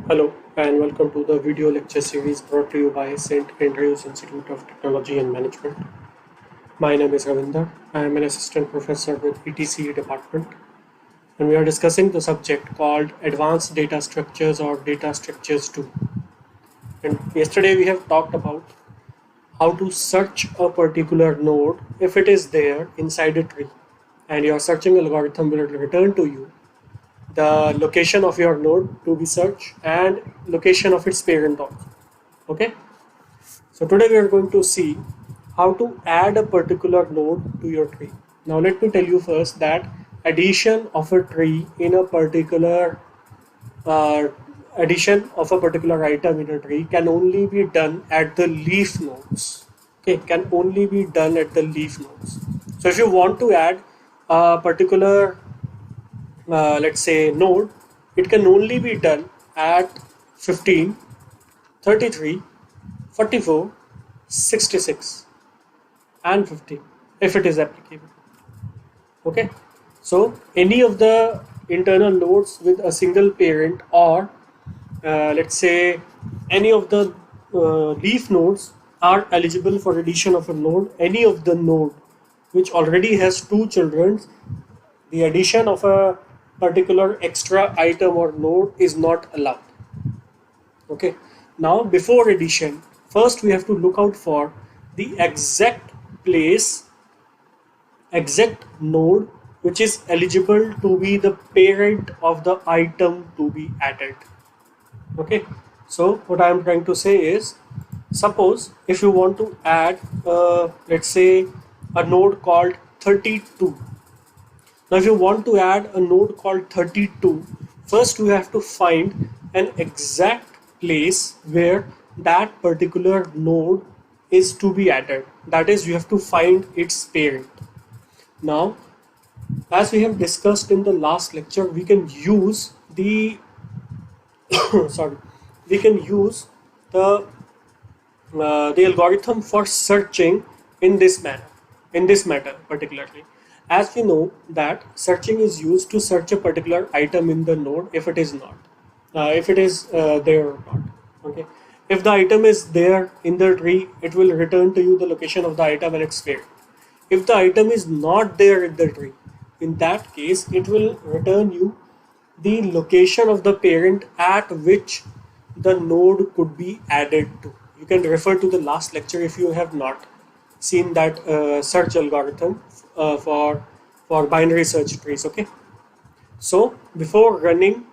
Hello and welcome to the video lecture series brought to you by St. Andrews Institute of Technology and Management. My name is Ravinder. I am an assistant professor with ETCE department and we are discussing the subject called Advanced Data Structures or Data Structures 2. And yesterday we have talked about how to search a particular node if it is there inside a tree, and your searching algorithm will return to you the location of your node to be searched and location of its parent also. Okay, so today we are going to see how to add a particular node to your tree. Now let me tell you first that addition of a tree in a particular uh, addition of a particular item in a tree can only be done at the leaf nodes. Okay, can only be done at the leaf nodes. So if you want to add a particular let's say node, it can only be done at 15, 33, 44, 66 and 50 if it is applicable. Okay, so any of the internal nodes with a single parent, or let's say any of the leaf nodes are eligible for addition of a node. Any of the node which already has two children, the addition of a particular extra item or node is not allowed. Okay, now before addition, first we have to look out for the exact place, exact node which is eligible to be the parent of the item to be added. Okay, so what I am trying to say is, suppose if you want to add let's say a node called 32. Now if you want to add a node called 32, first you have to find an exact place where that particular node is to be added. That is, you have to find its parent. Now, as we have discussed in the last lecture, we can use the sorry, we can use the algorithm for searching in this manner, in this matter particularly. As we know that searching is used to search a particular item in the node if it is not, if it is there or not. Okay, if the item is there in the tree, it will return to you the location of the item and its parent. If the item is not there in the tree, in that case it will return you the location of the parent at which the node could be added to. You can refer to the last lecture if you have not seen that search algorithm for binary search trees. Okay, so before running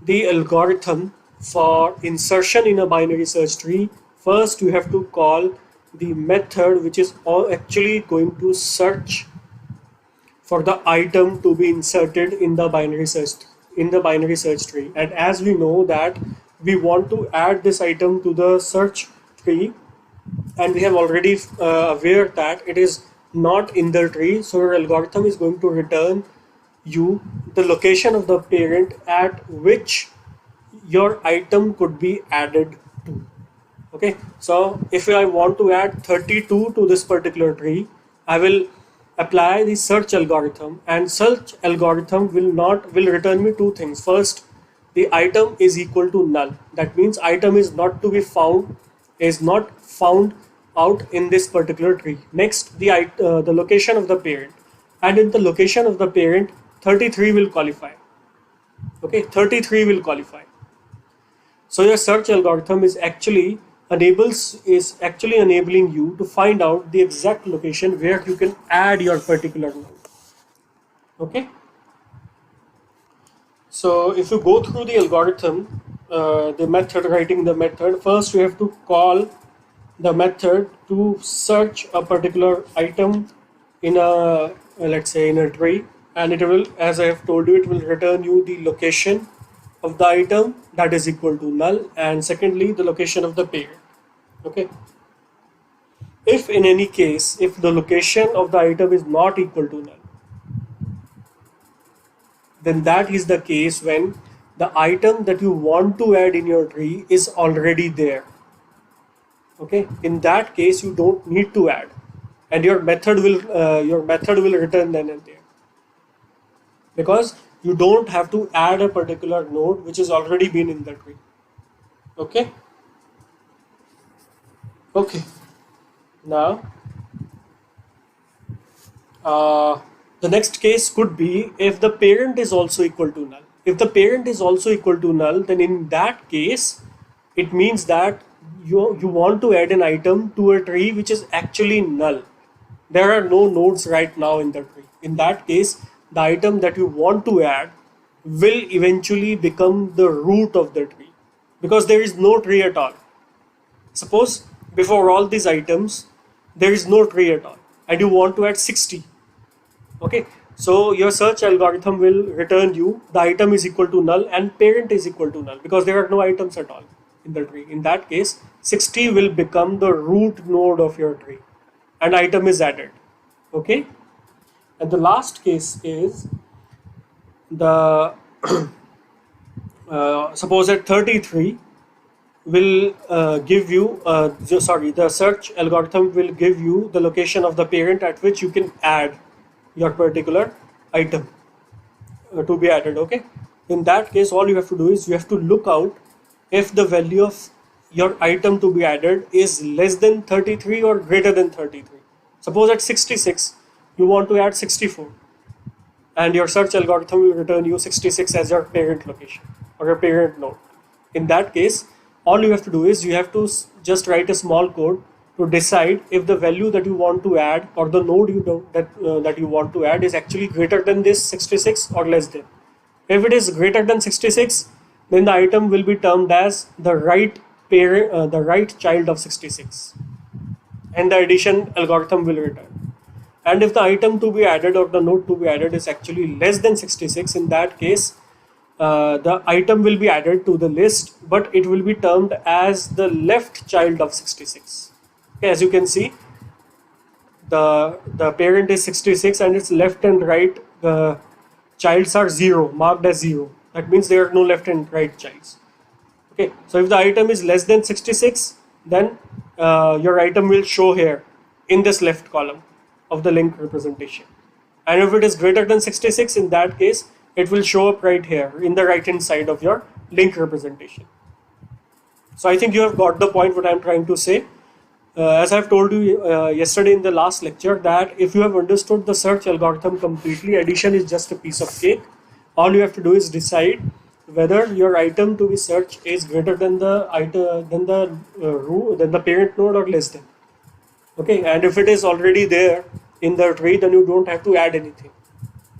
the algorithm for insertion in a binary search tree, first you have to call the method which is actually going to search for the item to be inserted in the binary search tree. And as we know that we want to add this item to the search tree, and we have already aware that it is not in the tree, so your algorithm is going to return you the location of the parent at which your item could be added to. Okay, so if I want to add 32 to this particular tree, I will apply the search algorithm, and search algorithm will return me two things. First, the item is equal to null. That means item is not to be found, is not found out in this particular tree. Next, the location of the parent, and in the location of the parent 33 will qualify. Okay, 33 will qualify. So your search algorithm is actually enabling you to find out the exact location where you can add your particular node. Okay, so if you go through the algorithm, the method, writing the method, first you have to call the method to search a particular item in a, let's say in a tree, and it will, as I have told you, it will return you the location of the item that is equal to null, and secondly the location of the parent. Okay, if in any case if the location of the item is not equal to null, then that is the case when the item that you want to add in your tree is already there. Okay, in that case you don't need to add, and your method will return then and there, because you don't have to add a particular node which has already been in the tree. Okay. Okay. Now, uh, the next case could be if the parent is also equal to null. If the parent is also equal to null, then in that case, it means that you want to add an item to a tree which is actually null. There are no nodes right now in the tree. In that case, the item that you want to add will eventually become the root of the tree because there is no tree at all. Suppose before all these items, there is no tree at all and you want to add 60. Okay, so your search algorithm will return you the item is equal to null and parent is equal to null because there are no items at all in the tree. In that case, 60 will become the root node of your tree and item is added. Okay, and the last case is the suppose at 33 will give you the search algorithm will give you the location of the parent at which you can add your particular item to be added. Okay, in that case all you have to do is you have to look out if the value of your item to be added is less than 33 or greater than 33. Suppose at 66 you want to add 64 and your search algorithm will return you 66 as your parent location or your parent node. In that case, all you have to do is you have to just write a small code to decide if the value that you want to add or the node that you want to add is actually greater than this 66 or less than. If it is greater than 66, then the item will be termed as the right parent, the right child of 66, and the addition algorithm will return. And if the item to be added or the node to be added is actually less than 66, in that case, the item will be added to the list, but it will be termed as the left child of 66. Okay, as you can see, the parent is 66 and its left and right childs are 0, marked as 0. That means there are no left and right childs. Okay, so if the item is less than 66, then your item will show here in this left column of the link representation. And if it is greater than 66, in that case, it will show up right here in the right hand side of your link representation. So I think you have got the point what I am trying to say. As I have told you yesterday in the last lecture, that if you have understood the search algorithm completely, addition is just a piece of cake. All you have to do is decide whether your item to be searched is greater than the item than the parent node or less than. Okay, and if it is already there in the tree, then you don't have to add anything.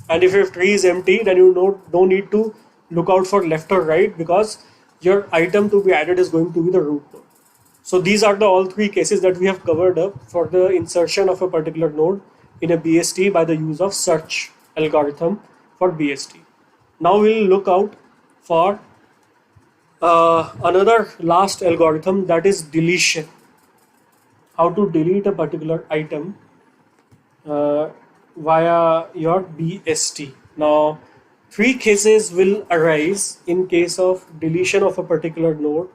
And if your tree is empty, then you don't need to look out for left or right because your item to be added is going to be the root node. So these are the all three cases that we have covered up for the insertion of a particular node in a BST by the use of search algorithm for BST. Now we'll look out for another last algorithm, that is deletion. How to delete a particular item via your BST. Now, three cases will arise in case of deletion of a particular node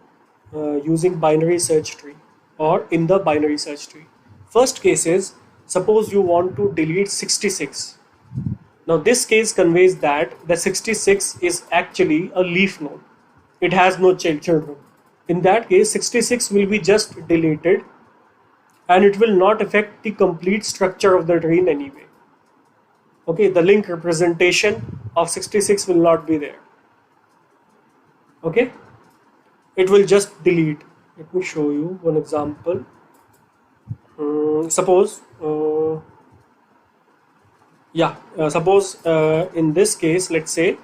using binary search tree or in the binary search tree. First case is, suppose you want to delete 66. Now this case conveys that the 66 is actually a leaf node. It has no children. In that case, 66 will be just deleted and it will not affect the complete structure of the tree in any way. Okay, the link representation of 66 will not be there. Okay, it will just delete. Let me show you one example. Suppose in this case, let's say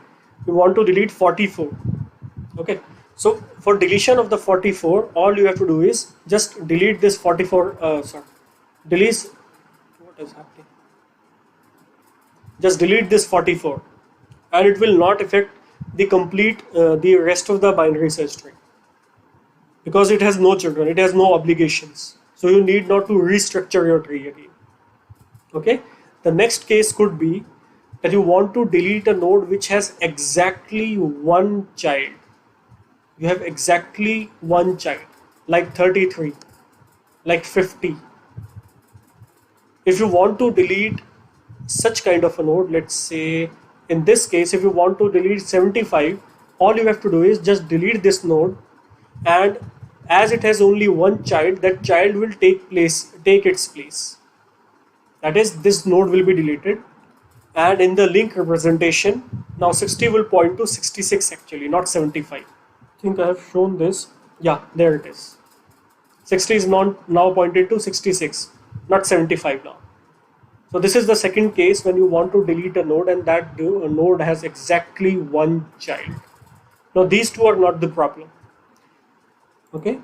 we want to delete 44. Okay, so for deletion of the 44, all you have to do is just delete this 44. Delete. What is happening? Just delete this 44, and it will not affect the complete the rest of the binary search tree because it has no children, it has no obligations. So you need not to restructure your tree again. Okay. The next case could be that you want to delete a node which has exactly one child. You have exactly one child, like 33, like 50. If you want to delete such kind of a node, let's say in this case, if you want to delete 75, all you have to do is just delete this node and as it has only one child, that child will take its place. That is, this node will be deleted, and in the link representation, now 60 will point to 66 actually, not 75. I think I have shown this. Yeah, there it is. 60 is now pointed to 66, not 75 now. So this is the second case when you want to delete a node and that node has exactly one child. Now these two are not the problem. Okay.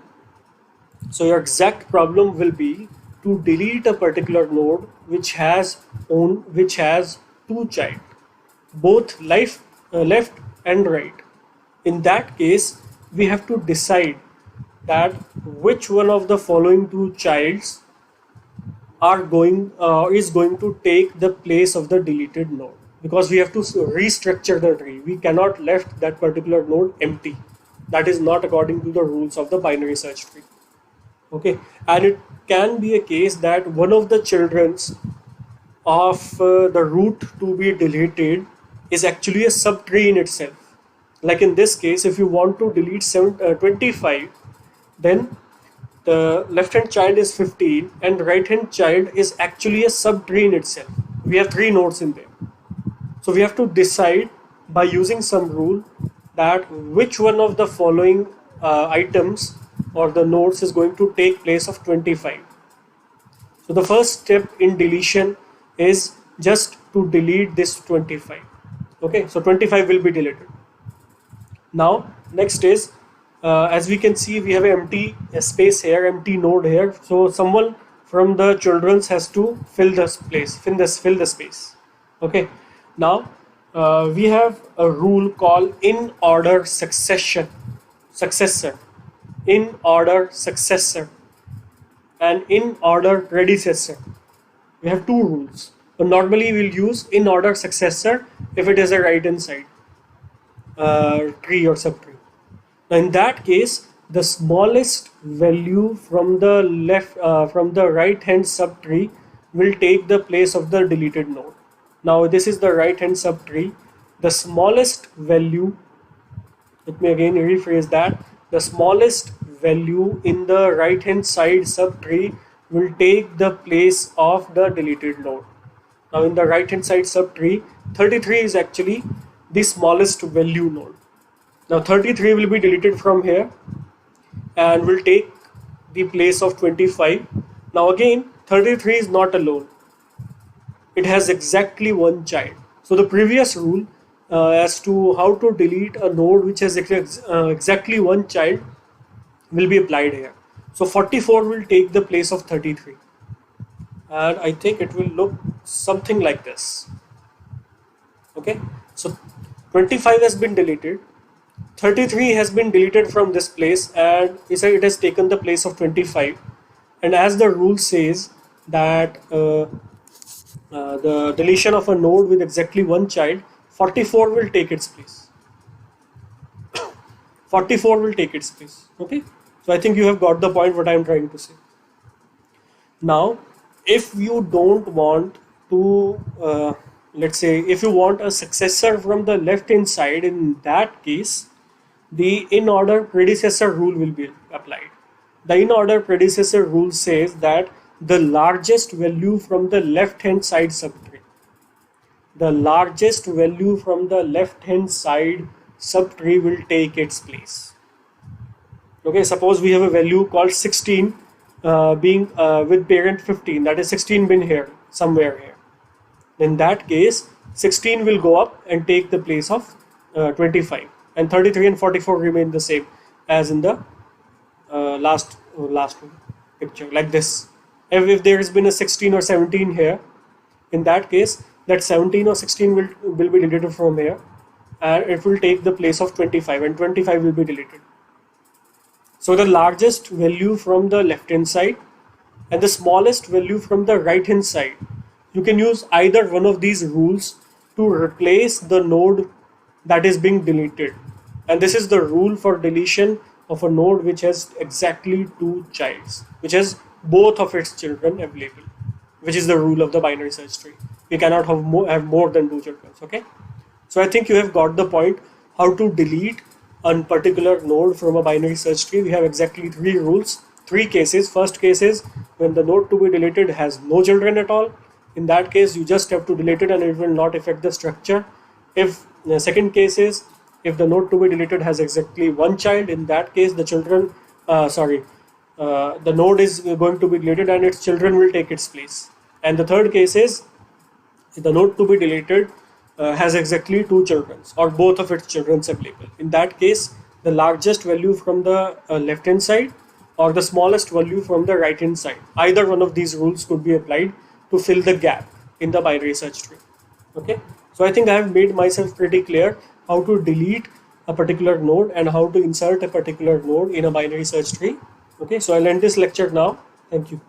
So your exact problem will be to delete a particular node which has two child, both left and right. In that case, we have to decide that which one of the following two childs is going to take the place of the deleted node, because we have to restructure the tree. We cannot left that particular node empty. That is not according to the rules of the binary search tree. Okay, and it can be a case that one of the children's of the root to be deleted is actually a subtree in itself. Like in this case, if you want to delete 25, then the left hand child is 15 and right hand child is actually a subtree in itself. We have three nodes in there. So we have to decide by using some rule that which one of the following items or the nodes is going to take place of 25. So the first step in deletion is just to delete this 25. Okay, so 25 will be deleted. Now next is, as we can see, we have an empty space here, empty node here. So someone from the children's has to fill this place, fill the space. Okay, now we have a rule called in order successor, in order successor, and in order predecessor. We have two rules. So normally we'll use in order successor if it is a right hand side tree or subtree. Now in that case, the smallest value from the right hand subtree will take the place of the deleted node. Now this is the right hand subtree. The smallest value, let me again rephrase that, the smallest value in the right hand side subtree will take the place of the deleted node. Now in the right hand side subtree, 33 is actually the smallest value node. Now 33 will be deleted from here and will take the place of 25. Now again, 33 is not alone. It has exactly one child. So the previous rule as to how to delete a node which has exactly one child will be applied here. So 44 will take the place of 33. And I think it will look something like this. Okay, so 25 has been deleted. 33 has been deleted from this place and it has taken the place of 25. And as the rule says that the deletion of a node with exactly one child, 44 will take its place. 44 will take its place. Okay, so I think you have got the point what I am trying to say. Now, if you don't want to, let's say, if you want a successor from the left hand side, in that case, the in order predecessor rule will be applied. The in order predecessor rule says that the largest value from the left hand side subtree, the largest value from the left hand side subtree will take its place. Okay, suppose we have a value called 16 being with parent 15, that is 16 been here, somewhere here. In that case, 16 will go up and take the place of 25, and 33 and 44 remain the same as in the last picture, like this. If there has been a 16 or 17 here, in that case, that 17 or 16 will be deleted from here, and it will take the place of 25, and 25 will be deleted. So the largest value from the left hand side and the smallest value from the right hand side, you can use either one of these rules to replace the node that is being deleted. And this is the rule for deletion of a node which has exactly two childs, which has both of its children available, which is the rule of the binary search tree. We cannot have more than two children. Okay, so I think you have got the point how to delete a particular node from a binary search tree, we have exactly three rules, three cases. First case is when the node to be deleted has no children at all. In that case, you just have to delete it and it will not affect the structure. If the second case is if the node to be deleted has exactly one child, in that case the children, the node is going to be deleted and its children will take its place. And the third case is the node to be deleted has exactly two children or both of its children available. In that case, the largest value from the left hand side or the smallest value from the right hand side, either one of these rules could be applied to fill the gap in the binary search tree. Okay, so I think I have made myself pretty clear how to delete a particular node and how to insert a particular node in a binary search tree. Okay, so I'll end this lecture now. Thank you.